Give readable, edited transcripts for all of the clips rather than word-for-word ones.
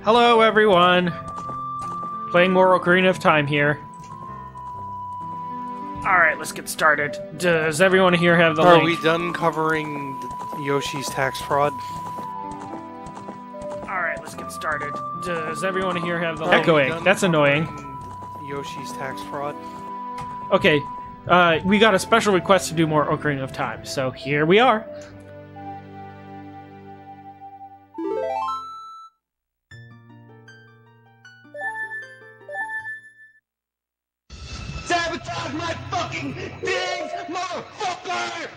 Hello, everyone. Playing more Ocarina of Time here. Alright, let's get started. Does everyone here have the link? Are we done covering Yoshi's tax fraud? Alright, let's get started. Does everyone here have the link? Echoing. That's annoying. Yoshi's tax fraud? Okay, we got a special request to do more Ocarina of Time, so here we are. Sabotage my fucking things, motherfucker!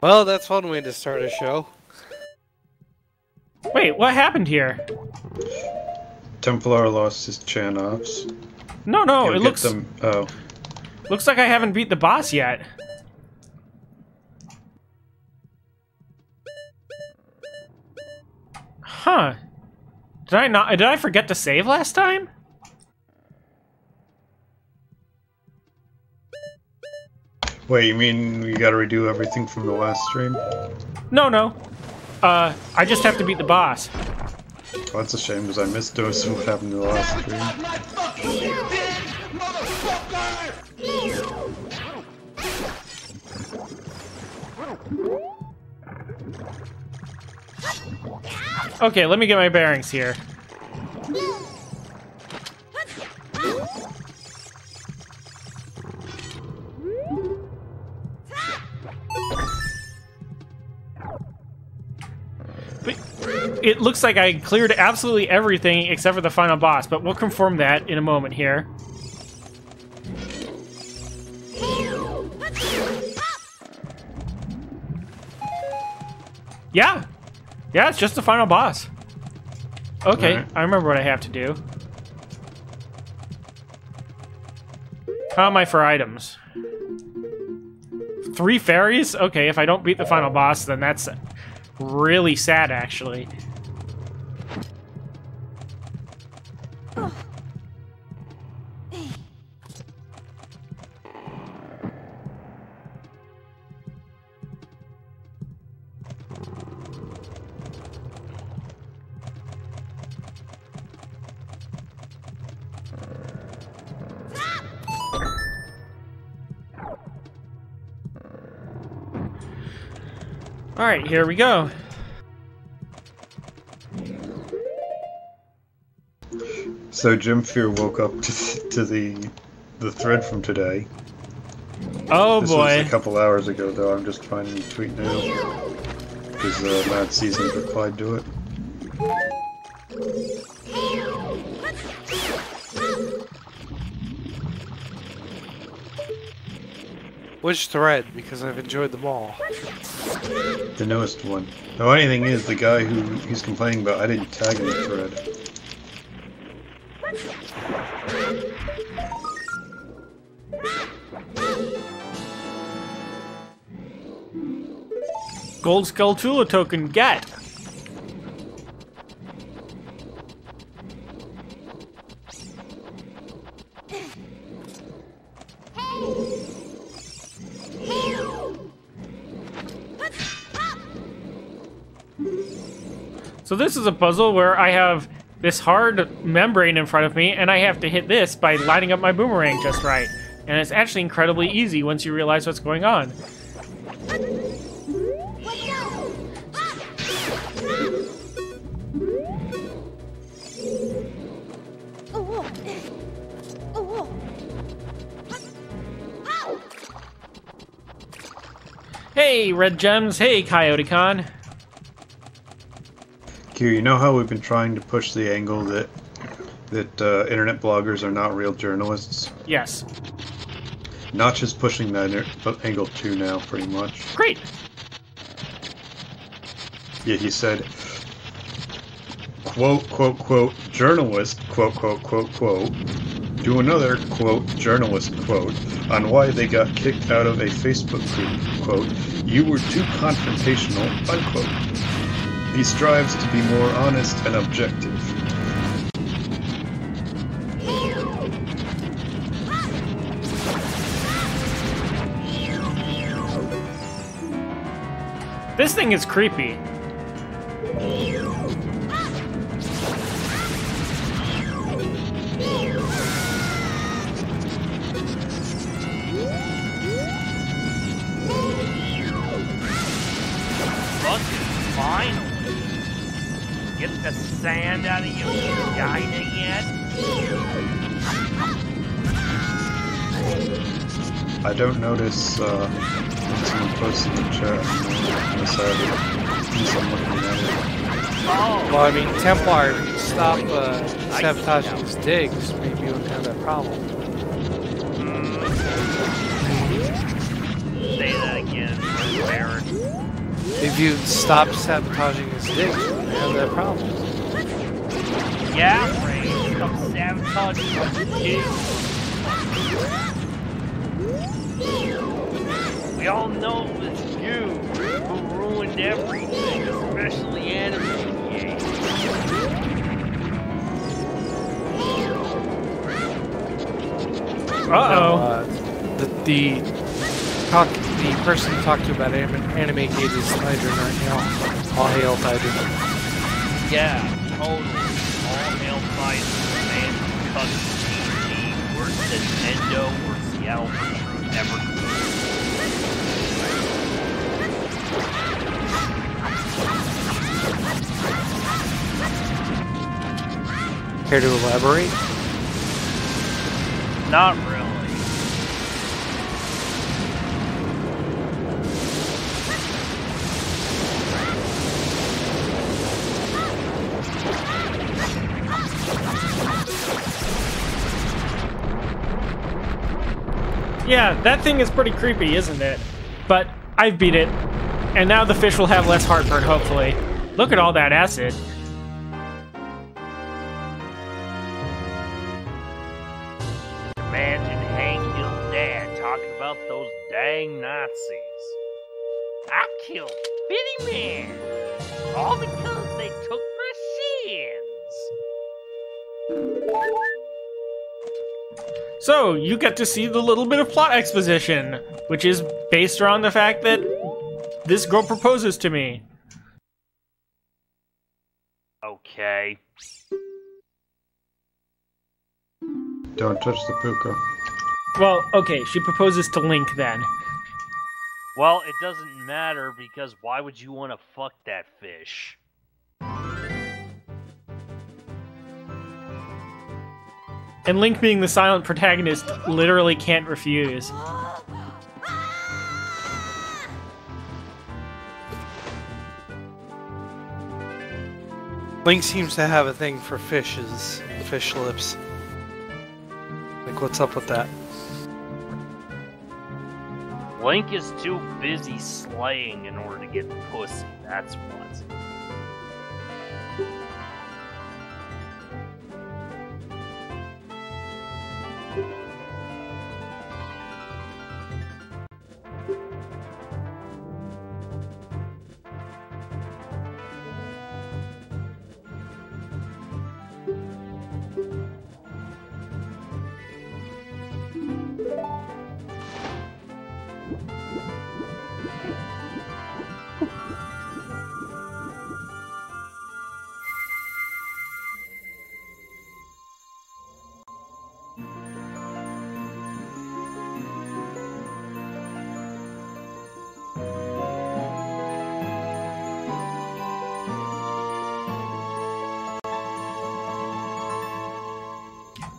Well, that's one way to start a show. Wait, what happened here? Templar lost his Chan-offs. No, You'll it get looks... them. Oh. Looks like I haven't beat the boss yet. Huh. Did I forget to save last time? Wait, you mean we gotta redo everything from the last stream? No. I just have to beat the boss. Well, that's a shame because I missed those what happened in the last stream. Sabotage my fucking things, motherfucker! Okay, let me get my bearings here. But it looks like I cleared absolutely everything except for the final boss, but we'll confirm that in a moment here. Yeah, it's just the final boss. Okay, Alright. I remember what I have to do. How am I for items? 3 fairies? Okay, if I don't beat the final boss, then that's really sad, actually. Alright, here we go. So Jim Fear woke up to the thread from today. Oh This boy. was a couple hours ago, though. I'm just finding the tweet now because Mad Seasons replied to it. Which thread? Because I've enjoyed them all. The newest one. The funny thing is, the guy who he's complaining about, I didn't tag in the thread. Gold Skull Tula token, get! So this is a puzzle where I have this hard membrane in front of me, and I have to hit this by lining up my boomerang just right. And it's actually incredibly easy once you realize what's going on. Hey, Red Gems. Hey, Coyote Con. Q, you know how we've been trying to push the angle that internet bloggers are not real journalists? Yes. Notch is pushing that angle too now, pretty much. Great. Yeah, he said, quote, quote, quote, journalist, quote, quote, quote, quote, to another, quote, journalist, quote, on why they got kicked out of a Facebook group, quote, you were too confrontational, unquote. He strives to be more honest and objective. This thing is creepy. Finally! Get the sand out of your vagina yet? I don't notice when someone posts in the chat unless I'm looking at it. Oh! Well, I mean, Templar, if you stop sabotaging his digs, maybe you wouldn't have that problem. Say that again, Baron. If you stop sabotaging his digs, you wouldn't have that problem. Yeah, Ray, come sabotage my digs. We all know it's you who ruined everything, especially anime games. Uh-oh. The person you talked to about anime gate is Tiger right now. All hail Tiger. Yeah, totally. All hail Tiger, man who cut TNT worse than Endo or Seattle Fruit ever could. Care to elaborate? Not really. Yeah, that thing is pretty creepy, isn't it? But I've beat it, and now the fish will have less heartburn, hopefully. Look at all that acid. Imagine Hank Hill's dad talking about those dang Nazis. I killed 50 men, all because they took my shins. So, you get to see the little bit of plot exposition, which is based around the fact that this girl proposes to me. Okay. Don't touch the puka. Well, okay, she proposes to Link then. Well, it doesn't matter because why would you want to fuck that fish? And Link, being the silent protagonist, literally can't refuse. Link seems to have a thing for fishes and fish lips. Like, what's up with that? Link is too busy slaying in order to get pussy, that's what.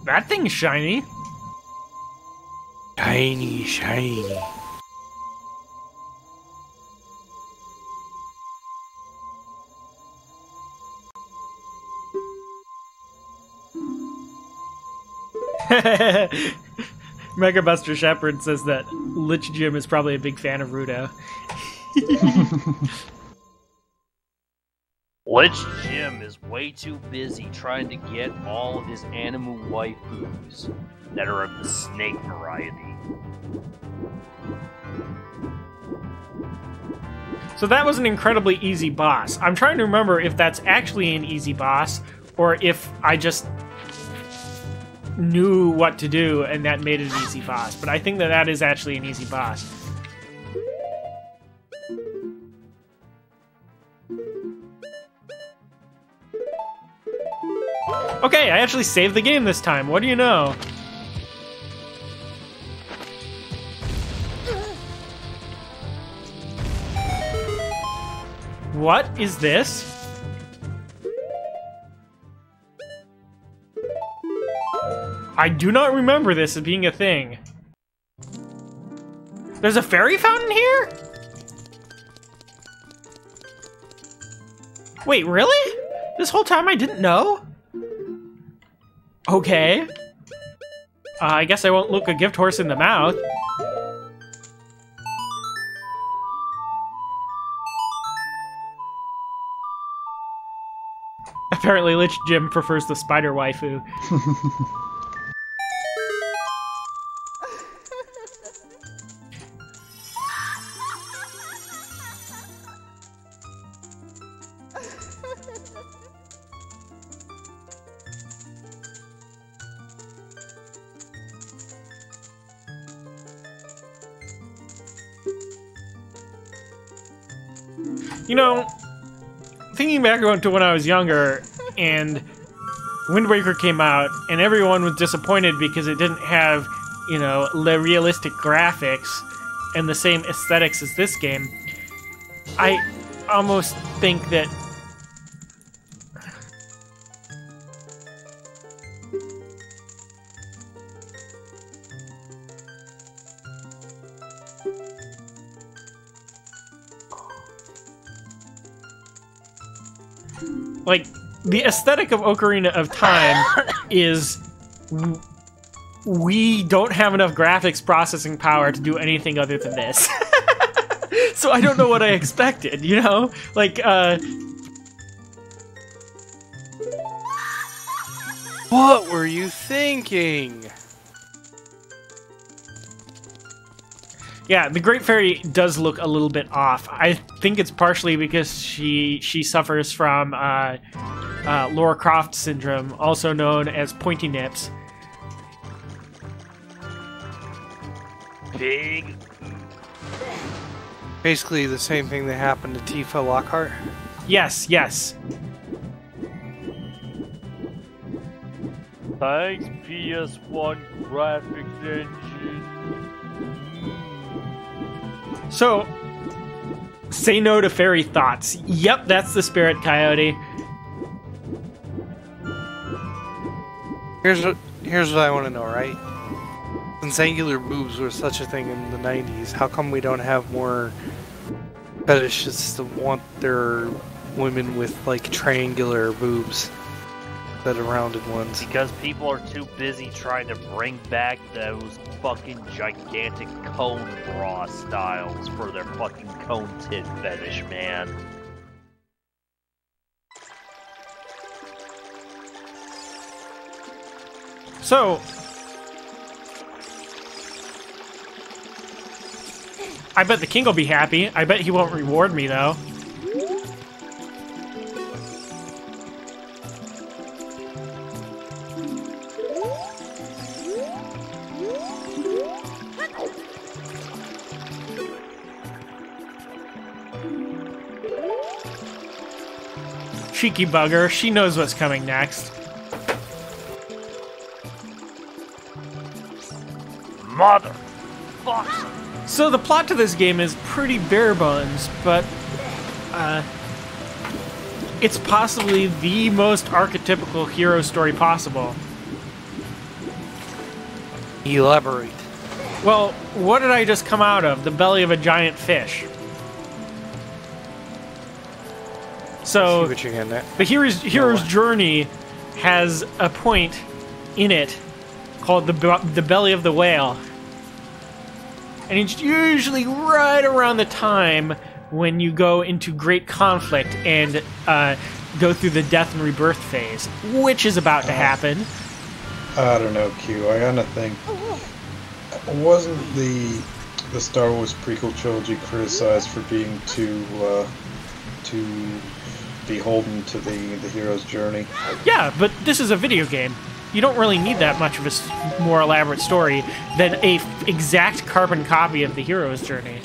That thing's shiny. Shiny, shiny. Mega Buster Shepherd says that Lich Jim is probably a big fan of Rudo. Lich Jim is way too busy trying to get all of his animal waifus that are of the snake variety. So that was an incredibly easy boss. I'm trying to remember if that's actually an easy boss, or if I just knew what to do and that made it an easy boss. But I think that that is actually an easy boss. Okay, I actually saved the game this time. What do you know? What is this? I do not remember this as being a thing. There's a fairy fountain here? Wait, really? This whole time I didn't know? Okay. I guess I won't look a gift horse in the mouth. Apparently Lich Jim prefers the spider waifu. You know, thinking back to when I was younger, and Wind Waker came out, and everyone was disappointed because it didn't have, you know, realistic graphics and the same aesthetics as this game. I almost think that... like, the aesthetic of Ocarina of Time is we don't have enough graphics processing power to do anything other than this. So I don't know what I expected, you know? Like, What were you thinking? yeah, the Great Fairy does look a little bit off. I think it's partially because she suffers from Lara Croft syndrome, also known as pointy nips. Big. Basically the same thing that happened to Tifa Lockhart. Yes, yes. Thanks, PS1 graphics engine. So, say no to fairy thoughts. Yep, that's the spirit, Coyote. Here's what I want to know, right? Since angular boobs were such a thing in the 90s, how come we don't have more fetishists that want their women with, like, triangular boobs instead of rounded ones? Because people are too busy trying to bring back those fucking gigantic cone bra styles for their fucking cone tit fetish, man. So, I bet the king will be happy. I bet he won't reward me, though. Cheeky bugger. She knows what's coming next. Mother fuck. So the plot to this game is pretty bare bones, but it's possibly the most archetypical hero story possible. Elaborate. Well, what did I just come out of? The belly of a giant fish. So See what you're getting at. the hero's journey has a point in it called the belly of the whale. And it's usually right around the time when you go into great conflict and go through the death and rebirth phase, which is about to happen. I don't know, Q. I kind of think... Wasn't the Star Wars prequel trilogy criticized for being too beholden to the hero's journey? Yeah, but this is a video game. You don't really need that much of a more elaborate story than a exact carbon copy of the hero's journey.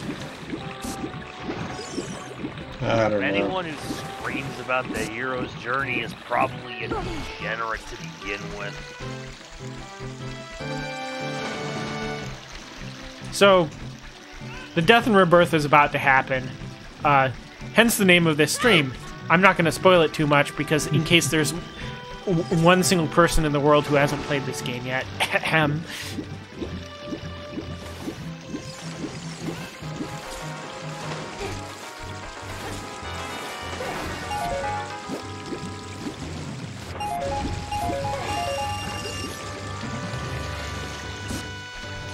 I don't know. Anyone who's screams about the hero's journey is probably a degenerate to begin with. So, the death and rebirth is about to happen. Hence the name of this stream. I'm not going to spoil it too much because in case there's one single person in the world who hasn't played this game yet.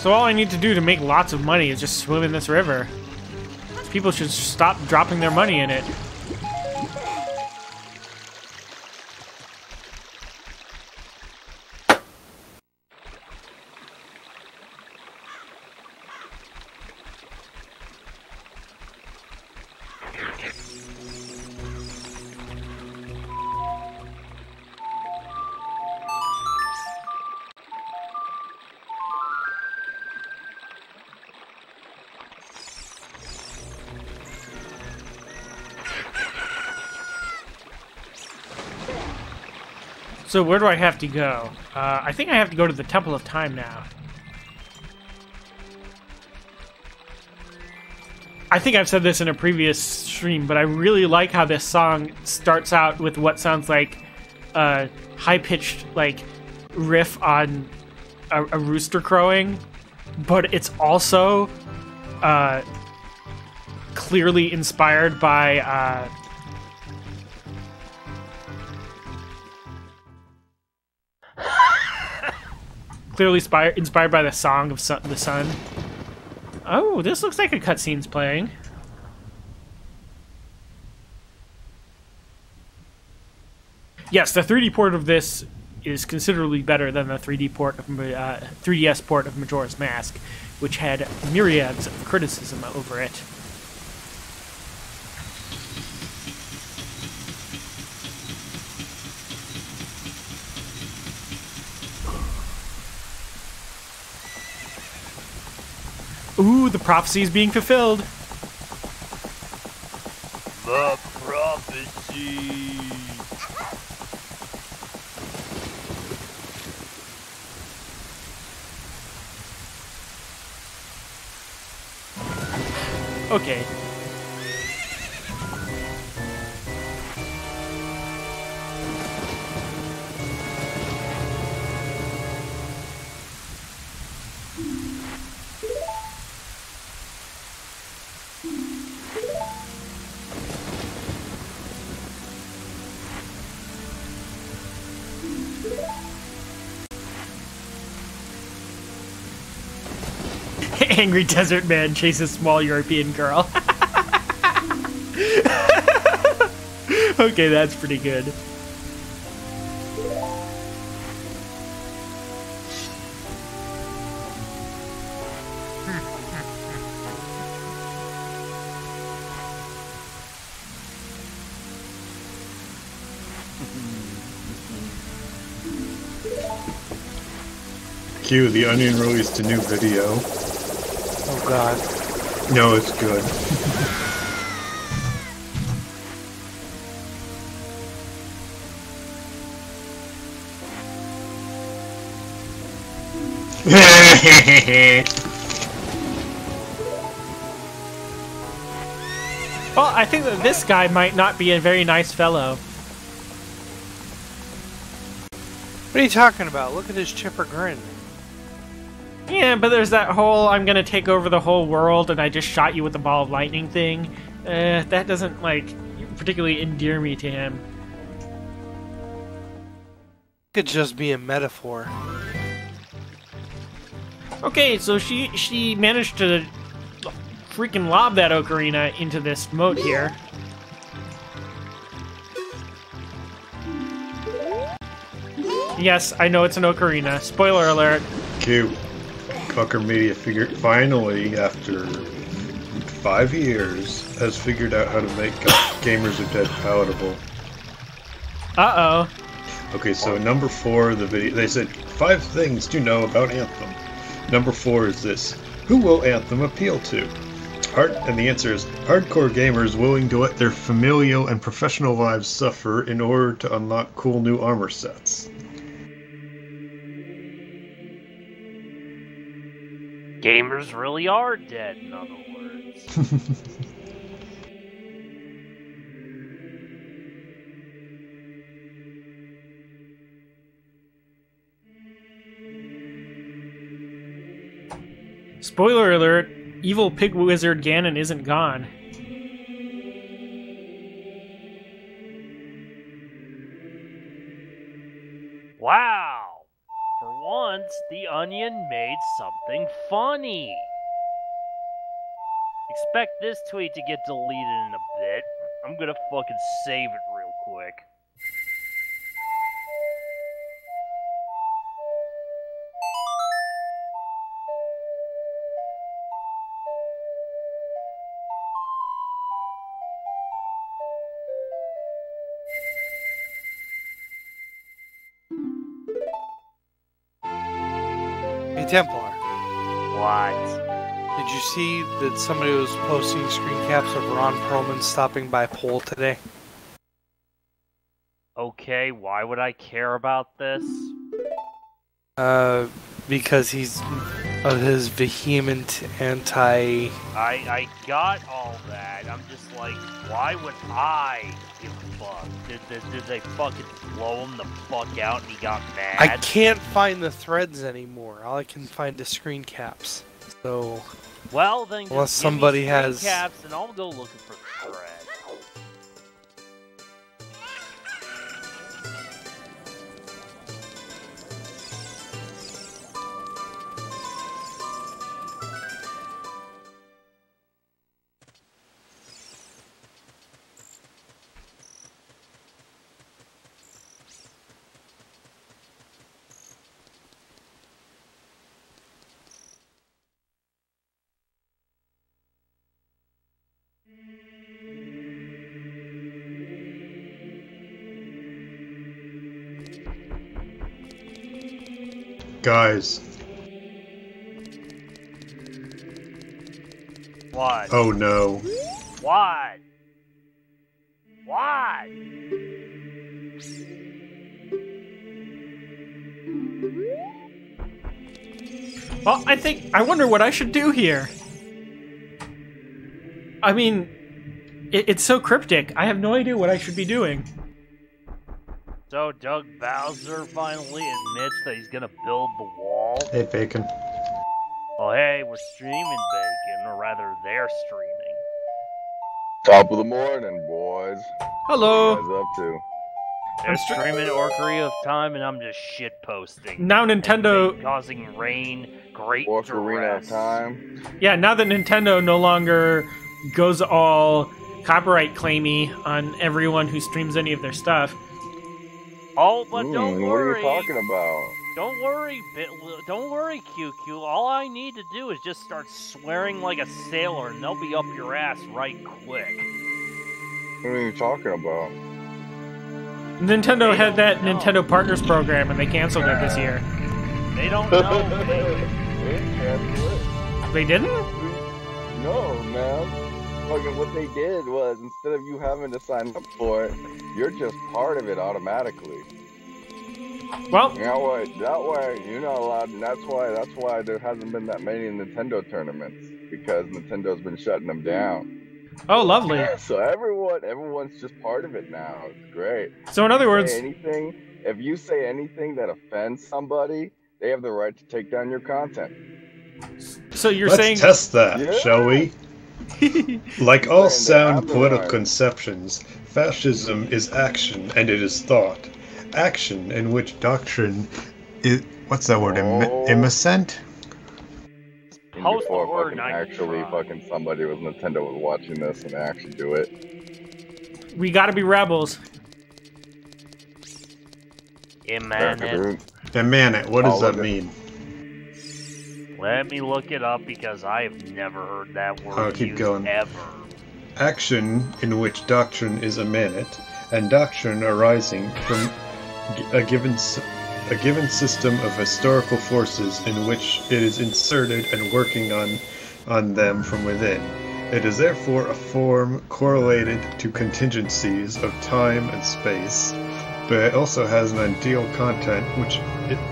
So all I need to do to make lots of money is just swim in this river. People should stop dropping their money in it. So where do I have to go? I think I have to go to the Temple of Time now. I think I've said this in a previous stream, but I really like how this song starts out with what sounds like a high-pitched like riff on a rooster crowing, but it's also clearly inspired by inspired by the Song of the Sun. Oh, this looks like a cutscene's playing. Yes, the 3D port of this is considerably better than the 3D port of 3DS port of Majora's Mask, which had myriads of criticism over it. Ooh, the prophecy is being fulfilled. The prophecy. Okay. Angry desert man chases small European girl. Okay, that's pretty good. Q, The Onion released a new video. Oh god. No, it's good. Well, I think that this guy might not be a very nice fellow. What are you talking about? Look at his chipper grin. Yeah, but there's that whole I'm gonna take over the whole world and I just shot you with a ball of lightning thing. That doesn't, like, particularly endear me to him. Could just be a metaphor. Okay, so she managed to freaking lob that ocarina into this moat here. Yes, I know it's an ocarina. Spoiler alert. Q. Fucker Media figured finally, after 5 years, has figured out how to make Gamers Are Dead palatable. Uh-oh. Okay, so number 4 of the video, they said 5 things to know about Anthem. Number 4 is this: who will Anthem appeal to? And the answer is hardcore gamers willing to let their familial and professional lives suffer in order to unlock cool new armor sets. Gamers really are dead, in other words. Spoiler alert, evil pig wizard Ganon isn't gone. Wow! For once, the Onion made something funny. Expect this tweet to get deleted in a bit. I'm gonna fucking save it real quick. Hey, Templar, What? did you see that somebody was posting screen caps of Ron Perlman stopping by Pole today? Okay, why would I care about this? Because he's of his vehement anti... I got all that. I'm just like, why would I give a fuck? Did they fucking blow him the fuck out and he got mad? I can't find the threads anymore. All I can find is screen caps. So... Well, then just Unless give somebody me screen has- caps and I'll go looking for the thread. Guys. What? Oh no. What? What? Well, I wonder what I should do here. I mean, it's so cryptic. I have no idea what I should be doing. So Doug Bowser finally admits that he's gonna build the wall? Hey, Bacon. Oh hey, we're streaming Bacon, or rather they're streaming. Top of the morning, boys. Hello. What are you guys up to? They're streaming Ocarina of Time and I'm just shit posting. Now Nintendo... Causing rain, great Ocarina of duress. Time. Yeah, now that Nintendo no longer goes all copyright claimy on everyone who streams any of their stuff. Oh, but don't What are worry. you talking about? Don't worry, don't worry, QQ. All I need to do is just start swearing like a sailor, and they'll be up your ass right quick. What are you talking about? Nintendo had that know. Nintendo Partners program, and they canceled it this year. They don't know. They cancel it. They didn't? No, man. Fucking what they did was, instead of you having to sign up for it, you're just part of it automatically. Well, That way, you're not allowed, and that's why there hasn't been that many Nintendo tournaments, because Nintendo's been shutting them down. oh, lovely. So everyone's just part of it now. It's great. So in other words, If you say anything that offends somebody, they have the right to take down your content. so you're Let's saying... test that, Yeah. shall we? Like all Saying they sound have the political right. conceptions, fascism is action and it is thought. Action in which doctrine is... What's that word? Oh. Immiscent? And Post the before word, fucking not actually try. fucking somebody with Nintendo was watching this and they actually do it. We gotta be rebels. Immanent. And man, what does Oh, that okay. mean? Let me look it up because I have never heard that word Oh, keep used going. ever. Action in which doctrine is immanent, and doctrine arising from a given system of historical forces in which it is inserted and working on them from within. It is therefore a form correlated to contingencies of time and space, but it also has an ideal content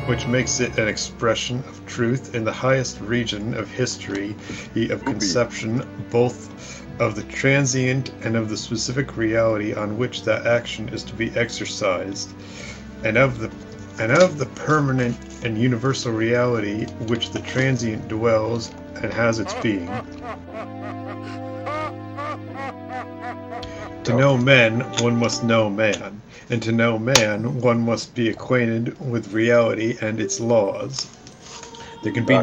which makes it an expression of truth in the highest region of history, of conception, both of the transient and of the specific reality on which that action is to be exercised, and of the permanent and universal reality which the transient dwells and has its being. To know men, one must know man, and to know man, one must be acquainted with reality and its laws. There can be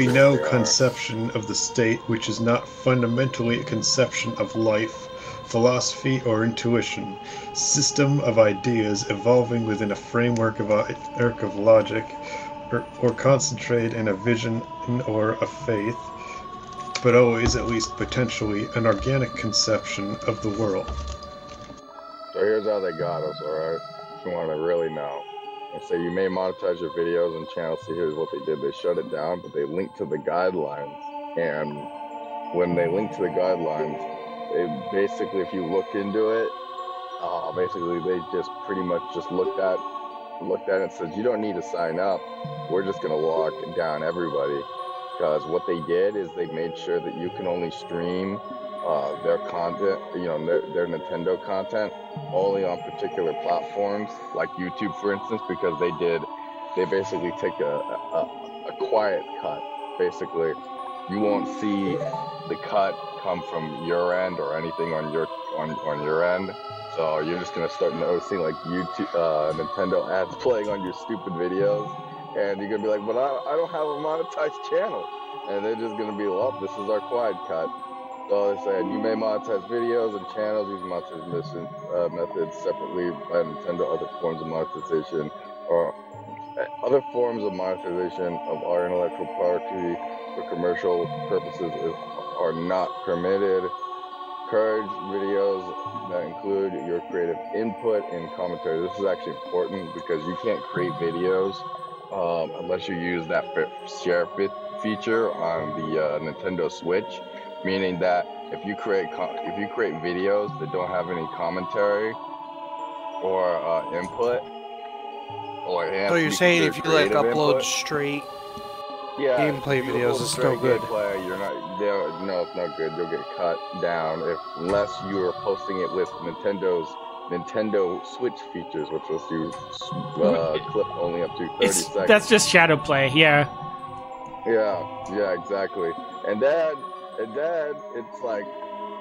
no conception of the state which is not fundamentally a conception of life, philosophy, or intuition, system of ideas evolving within a framework of logic, or concentrated in a vision or a faith, but always, at least potentially, an organic conception of the world. So here's how they got us, alright? If you want to really know. They say you may monetize your videos and channels. See, here's what they did. They shut it down, but they linked to the guidelines. And when they linked to the guidelines, they basically, if you look into it, basically they just pretty much just looked at it and says, you don't need to sign up. We're just going to lock down everybody. Because what they did is they made sure that you can only stream their content, their Nintendo content, only on particular platforms, like YouTube, for instance, because they basically take a quiet cut. Basically, you won't see the cut come from your end or anything on your end. So you're just gonna start noticing like YouTube, Nintendo ads playing on your stupid videos. And you're gonna be like, but I don't have a monetized channel. And they're just gonna be, well, this is our quiet cut. So they said, you may monetize videos and channels using monetization methods separately by Nintendo. Other forms of monetization of our intellectual property for commercial purposes are not permitted. Encourage videos that include your creative input and commentary. This is actually important because you can't create videos unless you use that share feature on the Nintendo Switch, meaning that if you create videos that don't have any commentary or input, or So you're saying if you like upload input, straight gameplay videos, it's no good. You're not there. No, it's not good. You'll get cut down unless you are posting it with Nintendo Switch features, which lets you clip only up to 30 seconds. That's just shadow play, yeah. Yeah, exactly. And then it's like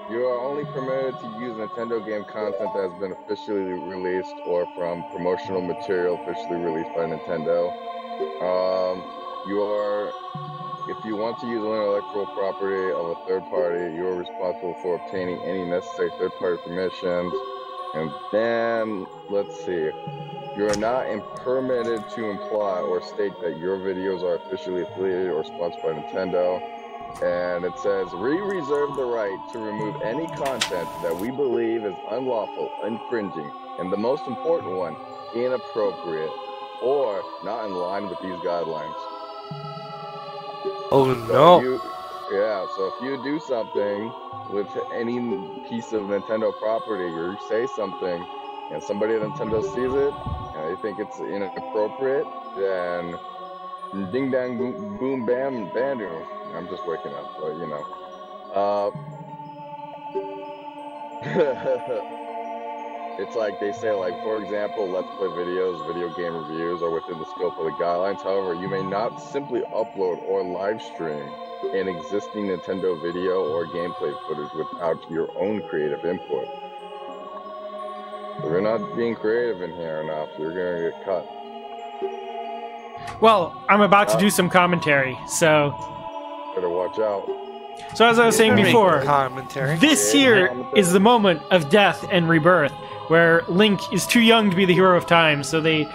you are only permitted to use Nintendo game content that has been officially released or from promotional material officially released by Nintendo. If you want to use intellectual property of a third party, you are responsible for obtaining any necessary third-party permissions. And then, let's see, you are not permitted to imply or state that your videos are officially affiliated or sponsored by Nintendo. And it says, we reserve the right to remove any content that we believe is unlawful, infringing, and the most important one, inappropriate, or not in line with these guidelines. Oh no. So if you do something with any piece of Nintendo property, or you say something, and somebody at Nintendo sees it, and they think it's inappropriate, then ding dang boom bam bandoo. I'm just waking up, but you know. It's like they say, like, for example, Let's Play videos, video game reviews are within the scope of the guidelines. However, you may not simply upload or live stream an existing Nintendo video or gameplay footage without your own creative input. If you're not being creative in here enough, you're going to get cut. Well, I'm about to do some commentary, so... Better watch out. So as I was saying before, commentary. this here is the moment of death and rebirth, where Link is too young to be the hero of time, so they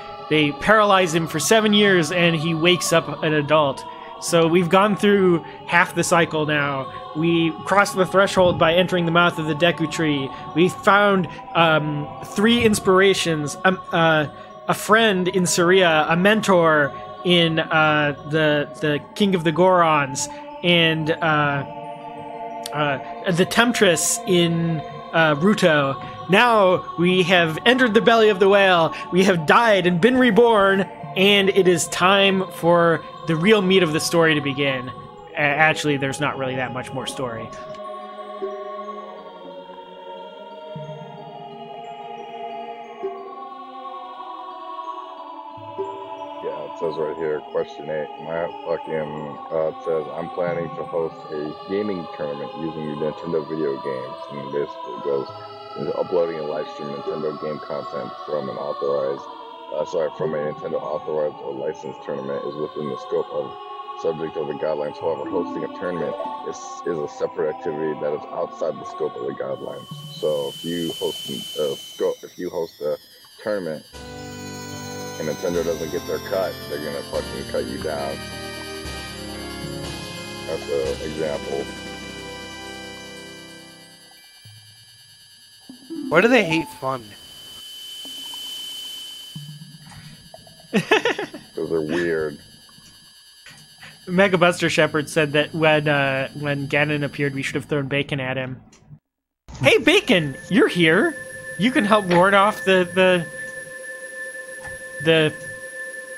paralyze him for 7 years and he wakes up an adult. So we've gone through half the cycle now. We crossed the threshold by entering the mouth of the Deku Tree. We found 3 inspirations, a friend in Saria, a mentor in the King of the Gorons, and the Temptress in Ruto. Now we have entered the belly of the whale. We have died and been reborn, and it is time for the real meat of the story to begin. Actually, there's not really that much more story. It says right here, question 8. My fucking says I'm planning to host a gaming tournament using your Nintendo video games, and basically goes uploading and live stream Nintendo game content from an authorized, from a Nintendo authorized or licensed tournament is within the scope of subject of the guidelines. However, hosting a tournament is a separate activity that is outside the scope of the guidelines. So if you host a tournament and Nintendo doesn't get their cut, they're gonna fucking cut you down. That's an example. Why do they hate fun? Because they're weird. Mega Buster Shepherd said that when Ganon appeared, we should have thrown Bacon at him. Hey, Bacon, you're here. You can help ward off the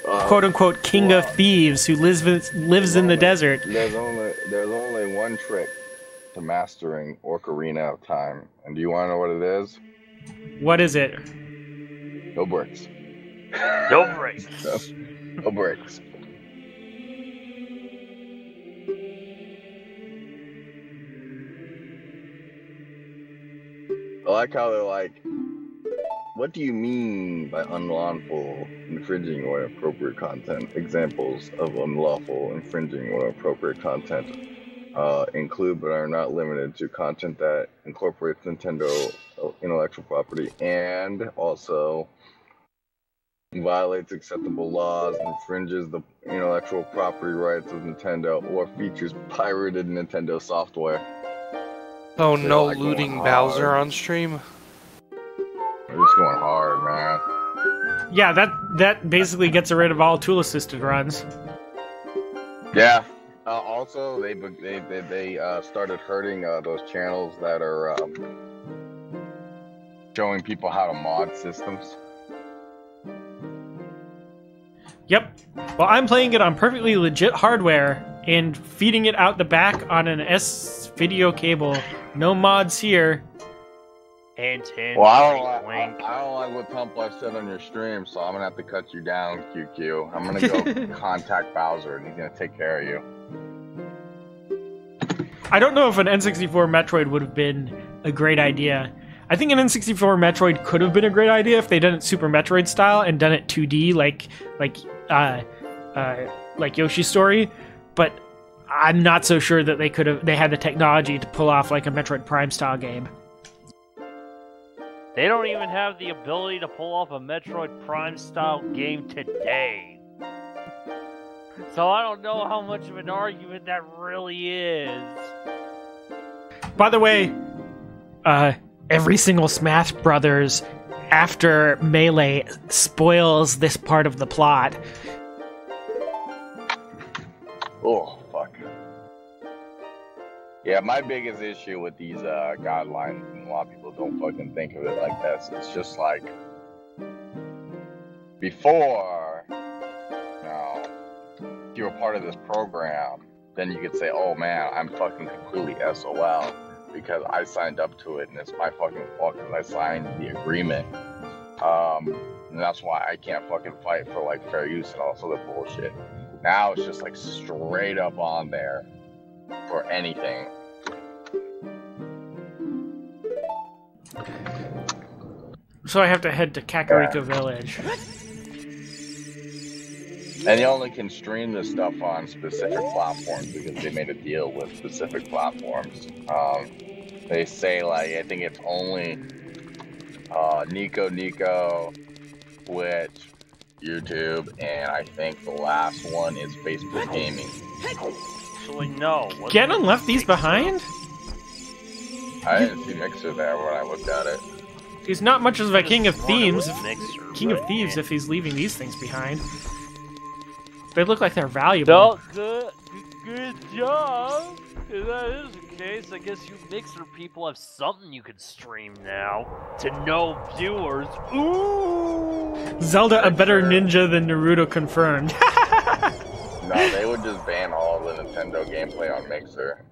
quote unquote king of thieves who lives in the desert. There's only one trick to mastering Ocarina of Time, and do you want to know what it is? What is it? No bricks. No breaks. No bricks. I like how they're like, what do you mean by unlawful, infringing, or inappropriate content? Examples of unlawful, infringing, or inappropriate content include but are not limited to content that incorporates Nintendo intellectual property and also violates acceptable laws, infringes the intellectual property rights of Nintendo, or features pirated Nintendo software. Oh, They're no like looting going Bowser hard. on stream? They're just going hard, man. Yeah, that basically gets rid of all tool assisted runs. Yeah. Also, they started hurting those channels that are showing people how to mod systems. Yep. Well, I'm playing it on perfectly legit hardware and feeding it out the back on an S-video cable. No mods here. Hint, hint, Well, I wink, don't like what Tumblr said on your stream, so I'm gonna have to cut you down, QQ. I'm gonna go contact Bowser, and he's gonna take care of you. I don't know if an N64 Metroid would have been a great idea. I think an N64 Metroid could have been a great idea if they done it Super Metroid style and done it 2D like Yoshi's Story, but I'm not so sure that they had the technology to pull off like a Metroid Prime style game. They don't even have the ability to pull off a Metroid Prime style game today. So I don't know how much of an argument that really is. By the way, every single Smash Brothers after Melee spoils this part of the plot. Oh, fuck. Yeah, my biggest issue with these guidelines, and a lot of people don't fucking think of it like this, it's just like, before, if you were part of this program, then you could say, oh man, I'm fucking completely SOL, because I signed up to it, and it's my fucking fault because I signed the agreement. And that's why I can't fucking fight for like fair use and all this other bullshit. Now it's just like straight up on there for anything. So I have to head to Kakariko Village. And you only can stream this stuff on specific platforms because they made a deal with specific platforms. They say, like, I think it's only Nico, Twitch, YouTube, and I think the last one is Facebook Gaming. Actually, no. Ganon left these behind? I didn't see Mixer there when I looked at it. He's not much of a king of thieves. Mixer, King of right? thieves if he's leaving these things behind. They look like they're valuable. Good job. That is a case, I guess you Mixer people have something you can stream now. To no viewers. Ooh! Zelda a better ninja than Naruto confirmed. No, they would just ban all the Nintendo gameplay on Mixer.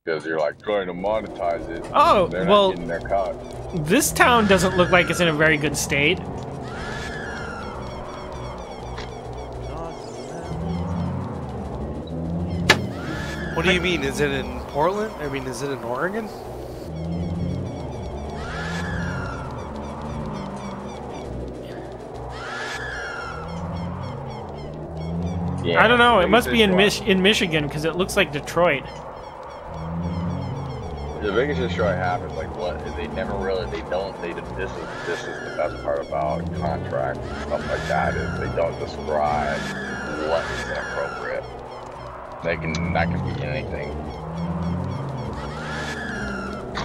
Because you're like trying to monetize it. Oh, They're well, not getting their cut. this town doesn't look like it's in a very good state. What do you mean? Is it in Portland? I mean, is it in Oregon? Yeah, I don't know. It the must be in biggest Michigan because it looks like Detroit. The biggest issue I have is like what they never really this is the best part about contracts and stuff like that is they don't describe what is inappropriate. That can be anything.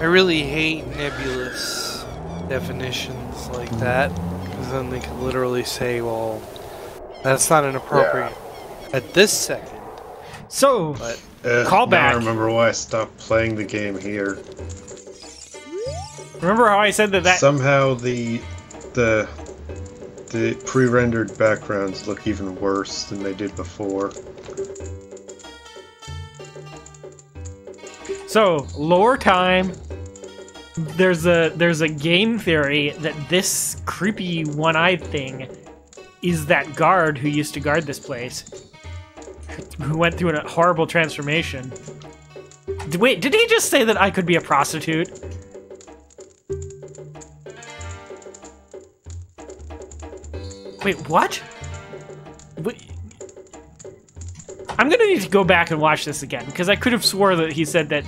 I really hate nebulous definitions like that, because then they could literally say, well, that's not inappropriate at this second. So, But call Now back. I remember why I stopped playing the game here. Remember how I said that Somehow the pre-rendered backgrounds look even worse than they did before. So, lore time. There's a game theory that this creepy one-eyed thing is that guard who used to guard this place, who went through a horrible transformation. Wait, did he just say that I could be a prostitute? Wait, what? Wait. I'm gonna need to go back and watch this again, because I could have swore that he said that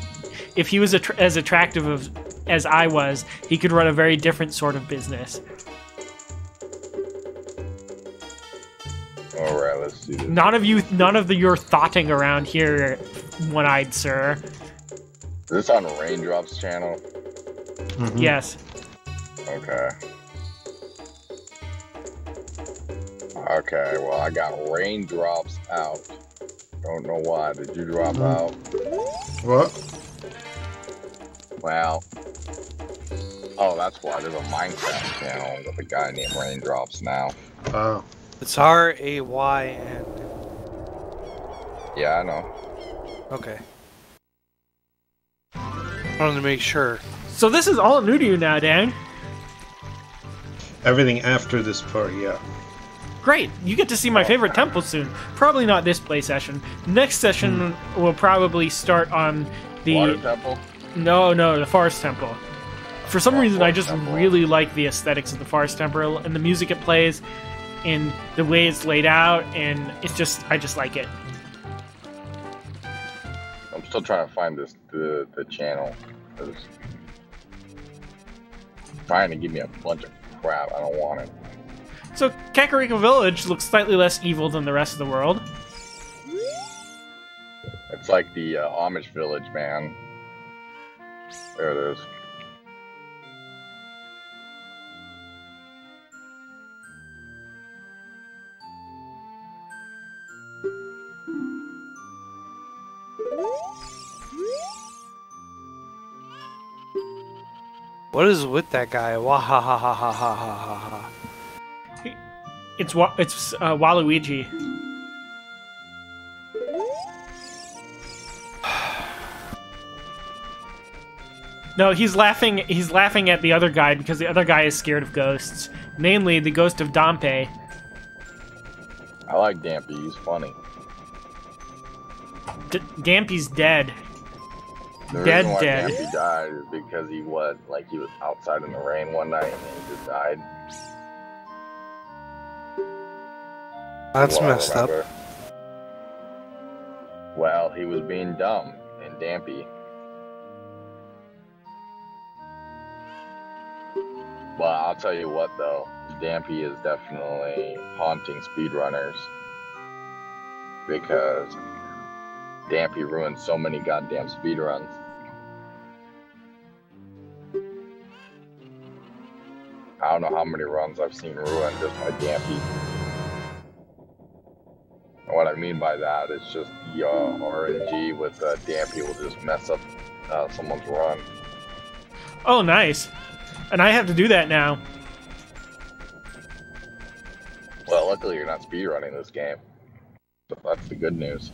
if he was as attractive as I was, he could run a very different sort of business. Alright, let's see this. None of your thoughting around here, one-eyed sir. Is this on Raindrops channel? Mhm. Yes. Okay. Okay, well I got Raindrops out. Don't know why. Did you drop out? What? Well. Oh, that's why. There's a Minecraft channel with a guy named Raindrops now. Oh. it's R-A-Y-N. Yeah, I know. Okay. I wanted to make sure. So this is all new to you now, Dan. Everything after this part, yeah. Great, you get to see my favorite temple soon. Probably not this play session. Next session will probably start on the... Water Temple? No, the Forest Temple. For some reason, I just Forest Temple. really like the aesthetics of the Forest Temple and the music it plays, and the way it's laid out, and I just like it. I'm still trying to find the channel. It's trying to give me a bunch of crap. I don't want it. So, Kakariko Village looks slightly less evil than the rest of the world. It's like the Amish village, man. There it is. What is with that guy? Wahahahahahaha. It's Waluigi. No, he's laughing at the other guy because the other guy is scared of ghosts. Namely, the ghost of Dampé. I like Dampy. He's funny. Dampy's dead. The Dead. reason why Dampy died is because he was outside in the rain one night and he just died. That's Well, messed up. remember. Well, he was being dumb and Dampy. Well, I'll tell you what though, Dampy is definitely haunting speedrunners because Dampy ruined so many goddamn speedruns. I don't know how many runs I've seen ruined just by Dampy. And what I mean by that is just the RNG with Dampy will just mess up someone's run. Oh, nice. And I have to do that now. Well, luckily you're not speedrunning this game. So that's the good news.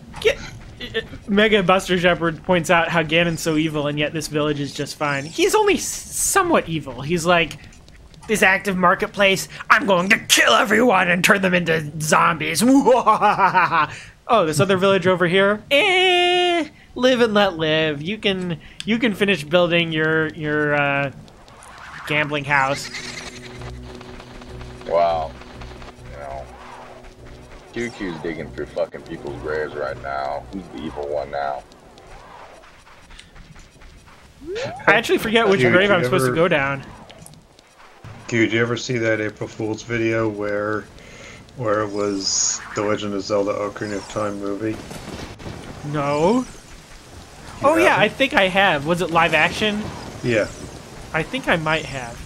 Mega Buster Shepherd points out how Ganon's so evil, and yet this village is just fine. He's only somewhat evil. He's like, this active marketplace, I'm going to kill everyone and turn them into zombies. Oh, this other village over here? Live and let live. You can finish building your gambling house. Wow. QQ's digging through fucking people's graves right now. Who's the evil one now? I actually forget which Dude, grave I'm you supposed to ever- go down. Did you ever see that April Fool's video where it was the Legend of Zelda Ocarina of Time movie? No. Oh yeah, I think I have. Was it live action? Yeah. I think I might have.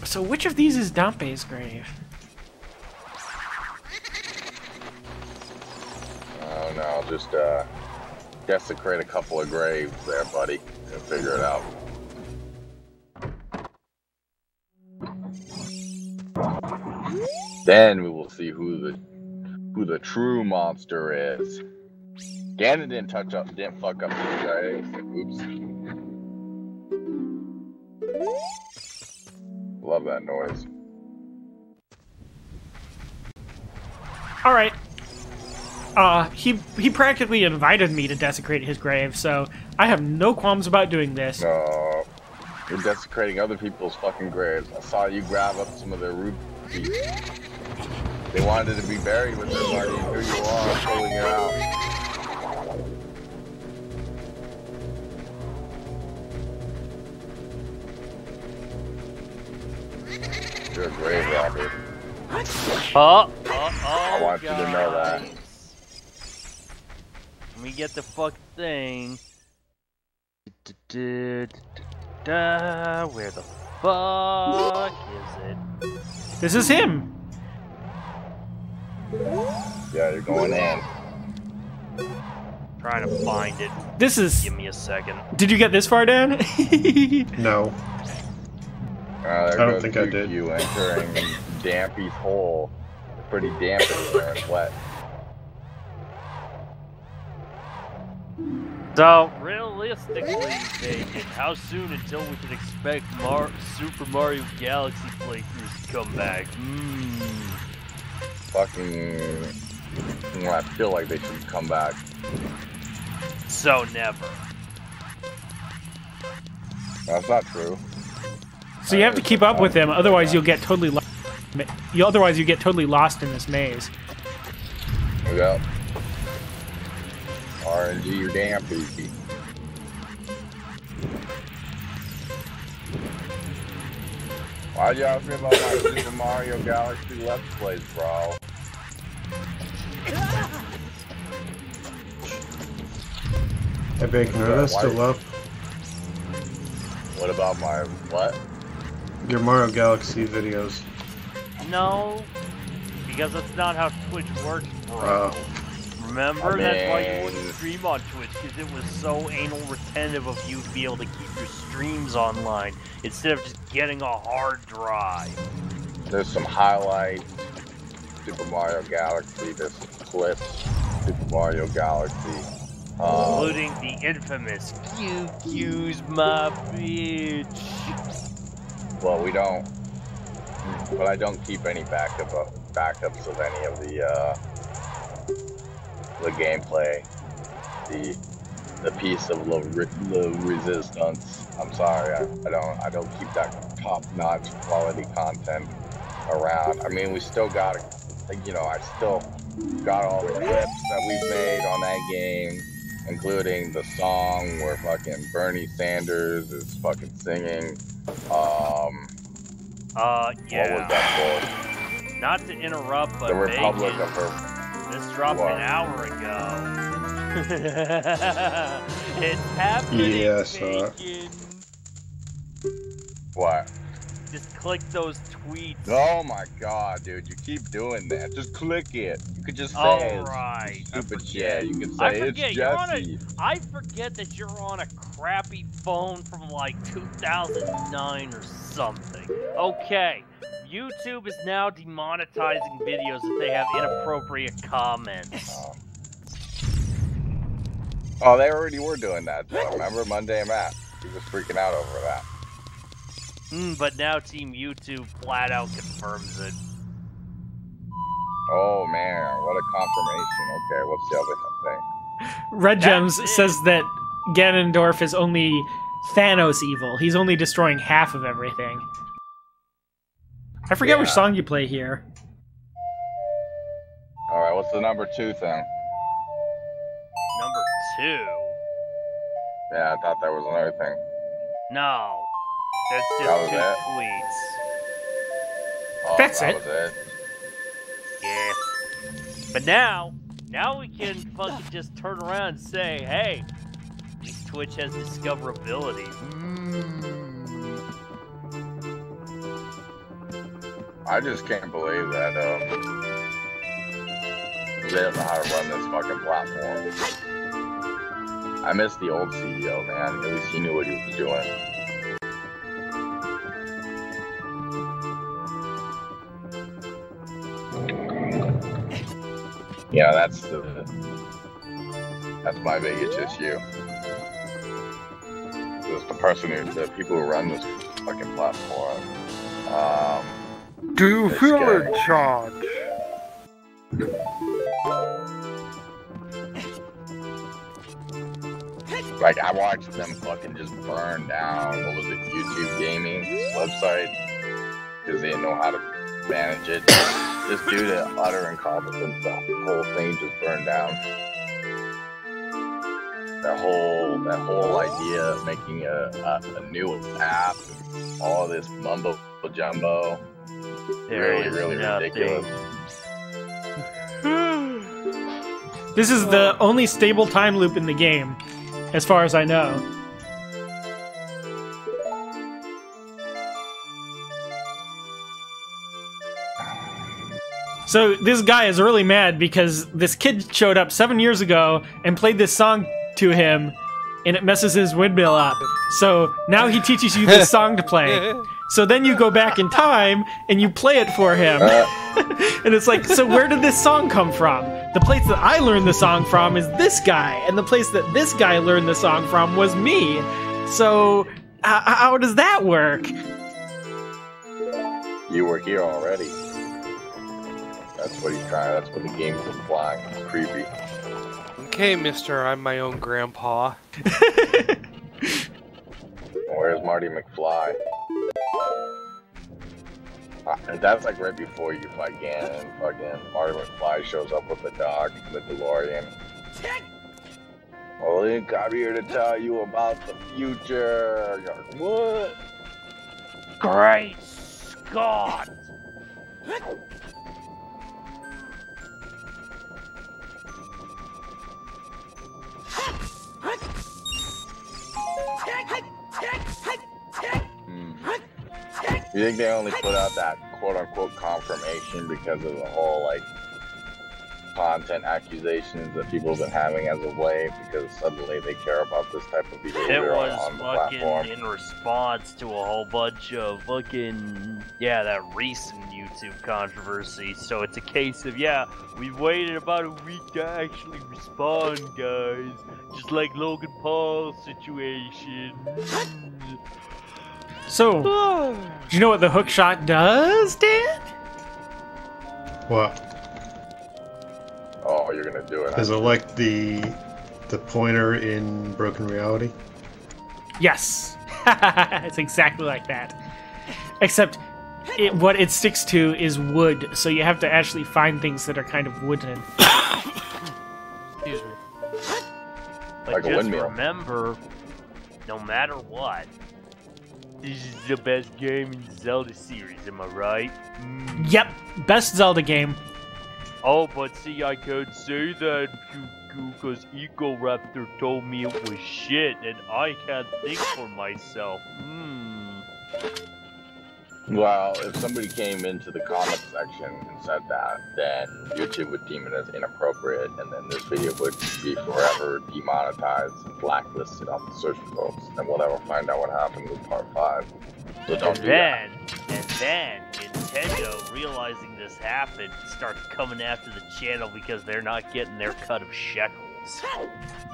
So which of these is Dampe's grave? Oh no, just desecrate a couple of graves there, buddy, and figure it out. Then we will see who the true monster is. Ganon didn't fuck up these graves. Oops. Love that noise. All right. He practically invited me to desecrate his grave, so I have no qualms about doing this. No, you're desecrating other people's fucking graves. I saw you grab up some of their rupees. They wanted to be buried with their money. Here you are, pulling it out. You're a grave robber. I want you to know that. Let me get the fuck thing. Where the fuck is it? This is him. Yeah, you're going in. Trying to find it. This is. Give me a second. Did you get this far, Dan? No. There I don't goes think I did. You entering Dampy's hole. It's pretty damp in there and wet. So, realistically speaking, how soon until we can expect Super Mario Galaxy playthroughs to come back? Fucking... I feel like they should come back. So never. That's not true. So you have to keep up with him, otherwise you'll get totally lost. Otherwise you get totally lost in this maze. Yep. RNG, you're Dampy. Why'd you ask me about my Super Mario Galaxy Let's Plays, bro? Hey, Bacon, are those still up? What about my what? Your Mario Galaxy videos. No, because that's not how Twitch works, bro. Oh. Remember? That's why you wouldn't stream on Twitch, because it was so anal retentive of you to be able to keep your streams online, instead of just getting a hard drive. There's some highlights. Super Mario Galaxy, there's some clips. Super Mario Galaxy. Including the infamous QQ's my bitch. Well, we don't. But I don't keep any backups of any of the gameplay. The piece of the resistance. I'm sorry, I don't keep that top-notch quality content around. I mean, we still got, you know, I still got all the clips that we've made on that game, including the song where fucking Bernie Sanders is fucking singing. Yeah. What was that for? Not to interrupt, but The Republic Bacon, of her. this dropped What? an hour ago. It's happening, Yeah, I saw it. Bacon. What? Just click those tweets. Oh my god, dude, you keep doing that. Just click it. You could just say Alright, it's I stupid forget. shit. You can I say it's forget, you're on Jesse. I forget that you're on a crappy phone from like 2009 or something. Okay, YouTube is now demonetizing videos if they have inappropriate comments. Oh, they already were doing that, though. Remember Monday Matt? He was freaking out over that. But now Team YouTube flat out confirms it. Oh man, what a confirmation. Okay, what's the other thing? Red Gems That's it. says that Ganondorf is only Thanos evil. He's only destroying half of everything. I forget which Yeah. song you play here. Alright, what's the number 2 thing? Number 2. Yeah, I thought that was another thing. No. That's That just was 2 it? tweets. Oh, That's that it. was it. Yeah. But now we can fucking just turn around and say, hey, at least Twitch has discoverability. I just can't believe that they don't know how to run this fucking platform. I miss the old CEO, man. At least he knew what he was doing. Yeah, that's my biggest issue. Just the people who run this fucking platform. Do you It's feel scary. in charge? Like, I watched them fucking just burn down, what was it, YouTube Gaming website, because they didn't know how to manage it. Just due to utter incompetence, the whole thing just burned down. That whole idea of making a new app, all this mumbo jumbo, really ridiculous. This is the only stable time loop in the game, as far as I know. So this guy is really mad because this kid showed up 7 years ago and played this song to him, and it messes his windmill up. So now he teaches you this song to play. So then you go back in time and you play it for him. And it's like, so where did this song come from? The place that I learned the song from is this guy, and the place that this guy learned the song from was me. So how does that work? You were here already. That's what he's trying. That's what the game's implying. It's creepy. Okay, mister, I'm my own grandpa. Where's Marty McFly? That's like right before you fight Ganon. Fucking Marty McFly shows up with the dog, the DeLorean. Well, Link, I'm here to tell you about the future. You're like, what? Great Scott! You think they only put out that quote-unquote confirmation because of the whole, like, content accusations that people have been having as of late, because suddenly they care about this type of It behavior was on the platform? fucking in response to a whole bunch of fucking, that recent YouTube controversy. So it's a case of, we've waited about a week to actually respond, guys. Just like Logan Paul's situation. So, do you know what the hook shot does, Dan? What? Oh, you're gonna do it. Is it like the pointer in Broken Reality? Yes. It's exactly like that. Except what it sticks to is wood, so you have to actually find things that are kind of wooden. Excuse me. But Like a just windmill. remember, no matter what, this is the best game in the Zelda series, am I right? Yep, best Zelda game. Oh, but see, I can't say that because Eco Raptor told me it was shit, and I can't think for myself. Well, if somebody came into the comment section and said that, then YouTube would deem it as inappropriate, and then this video would be forever demonetized and blacklisted off the search results, and we'll never find out what happened with part 5. So don't do that. And then Nintendo, realizing this happened, starts coming after the channel because they're not getting their cut of shekels.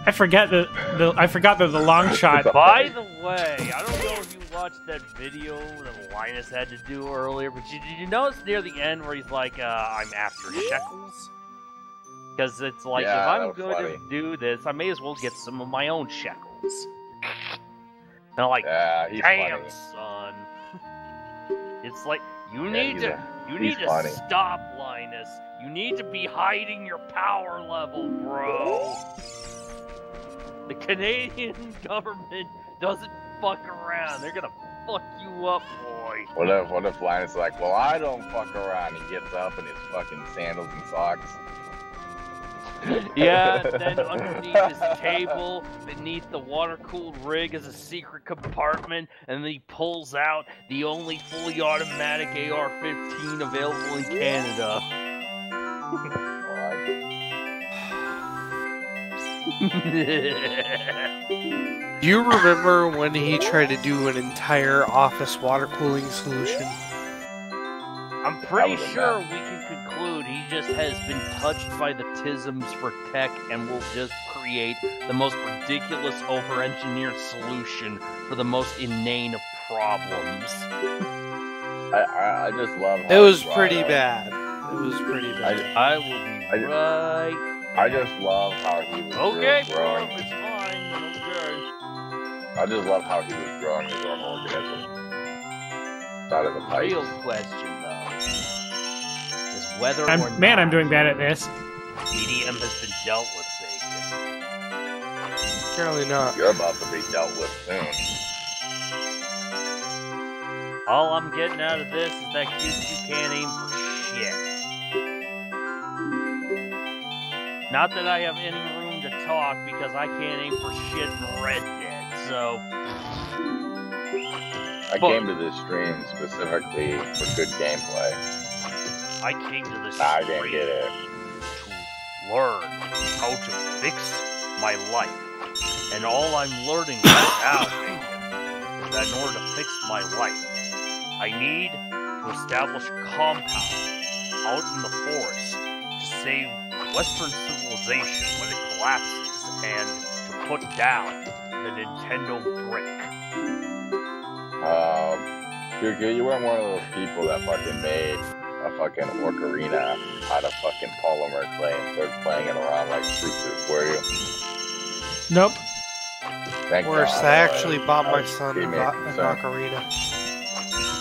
I forgot that the long shot. By the way, I don't know if you watched that video that Linus had to do earlier, but did you notice near the end where he's like, I'm after shekels? Because it's like, Yeah, if that I'm was going funny. to do this, I may as well get some of my own shekels. And I'm like, Yeah, he's damn, funny. son. It's like, you Yeah, need he's to funny. stop, Linus. You need to be hiding your power level, bro. The Canadian government doesn't fuck around. They're gonna fuck you up, boy. What if Linus is like, well, I don't fuck around. He gets up in his fucking sandals and socks. Yeah, then underneath his table, beneath the water-cooled rig is a secret compartment, and then he pulls out the only fully automatic AR-15 available in Canada. Do you remember when he tried to do an entire office water cooling solution? I'm pretty That was a sure mess. we can conclude he just has been touched by the tisms for tech and will just create the most ridiculous over-engineered solution for the most inane of problems. I just love how It was he brought pretty up- bad. It was pretty bad. I will be I- right. I just love how he was Okay, really bro, growing. it's fine. Okay. I just love how he was growing his own organism. Out of the pipes. Real question though is whether or I'm not doing bad at this. EDM has been dealt with, Bacon. Apparently not. You're about to be dealt with soon. All I'm getting out of this is that Q2 can't aim for shit. Not that I have any room to talk because I can't aim for shit in Red Dead, so I came to this stream specifically for good gameplay. I came to this I didn't stream get it. to learn how to fix my life. And all I'm learning right now, Bacon, is that in order to fix my life, I need to establish a compound out in the forest to save Western civilization when it collapses and to put down the Nintendo brick. You weren't one of those people that fucking made a fucking ocarina out of fucking polymer clay and started playing it around like Fruit Soup, were you? Nope. Thank Worse, God, I actually bought my was son being an made concerned. ocarina.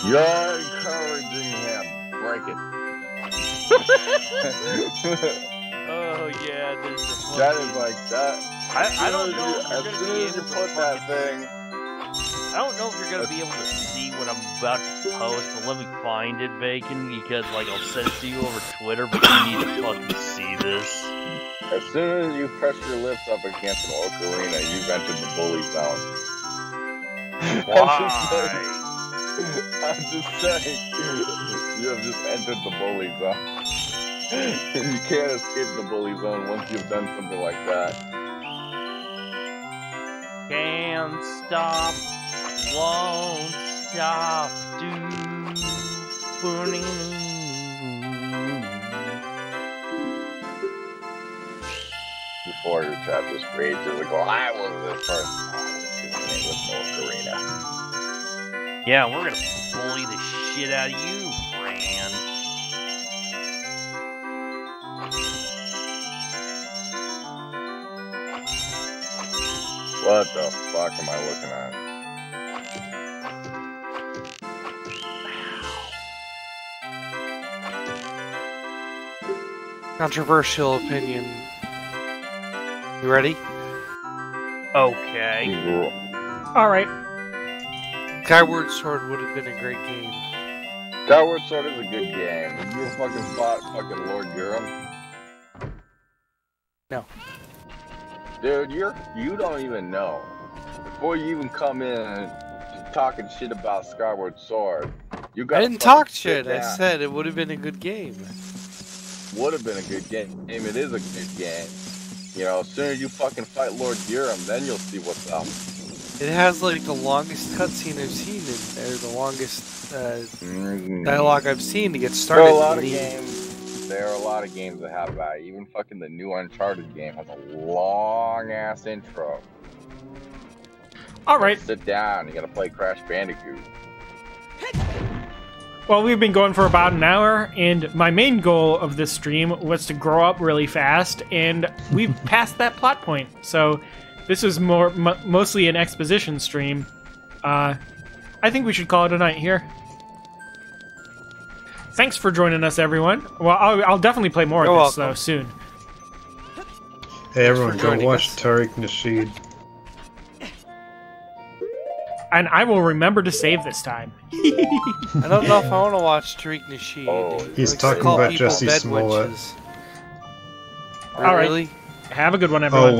You're encouraging him. Break it. Oh yeah, this is a That fucking- is like that. I don't know if As you're gonna soon be as you able to put that fucking- thing. I don't know if you're gonna be able to see what I'm about to post, but let me find it, Bacon, because like I'll send it to you over Twitter, but you need to fucking see this. As soon as you press your lips up against an ocarina, you've entered the bully zone. Why? I'm just saying, you have just entered the bully zone. And you can't escape the bully zone once you've done something like that. Can't stop, won't stop, burning. Before your chat just rages and go, I was this person. I was doing it with no ocarina. Yeah, we're gonna bully the shit out of you, Fran. What the fuck am I looking at? Controversial opinion. You ready? Okay. All right. Skyward Sword would have been a great game. Skyward Sword is a good game. Have you ever fucking fought fucking Lord Gurum? No. Dude, you don't even know. Before you even come in talking shit about Skyward Sword, You got. I didn't talk shit. I said it would have been a good game. Would have been a good game. It is a good game. You know, as soon as you fucking fight Lord Durham, then you'll see what's up. It has like the longest cutscene I've seen in there, the longest dialogue I've seen to get started. There are a lot of games. There are a lot of games that have that. Even fucking the new Uncharted game has a long ass intro. All right. Sit down. You gotta play Crash Bandicoot. Well, we've been going for about an hour, and my main goal of this stream was to grow up really fast, and we've passed that plot point. So this is mostly an exposition stream. I think we should call it a night here. Thanks for joining us, everyone. Well, I'll definitely play more of this, though, soon. Hey, everyone, go watch Tariq Nasheed. And I will remember to save this time. I don't know if I want to watch Tariq Nasheed. Oh, he's talking about Jesse Smollett. All right. Really? Have a good one, everyone. Oh, wow.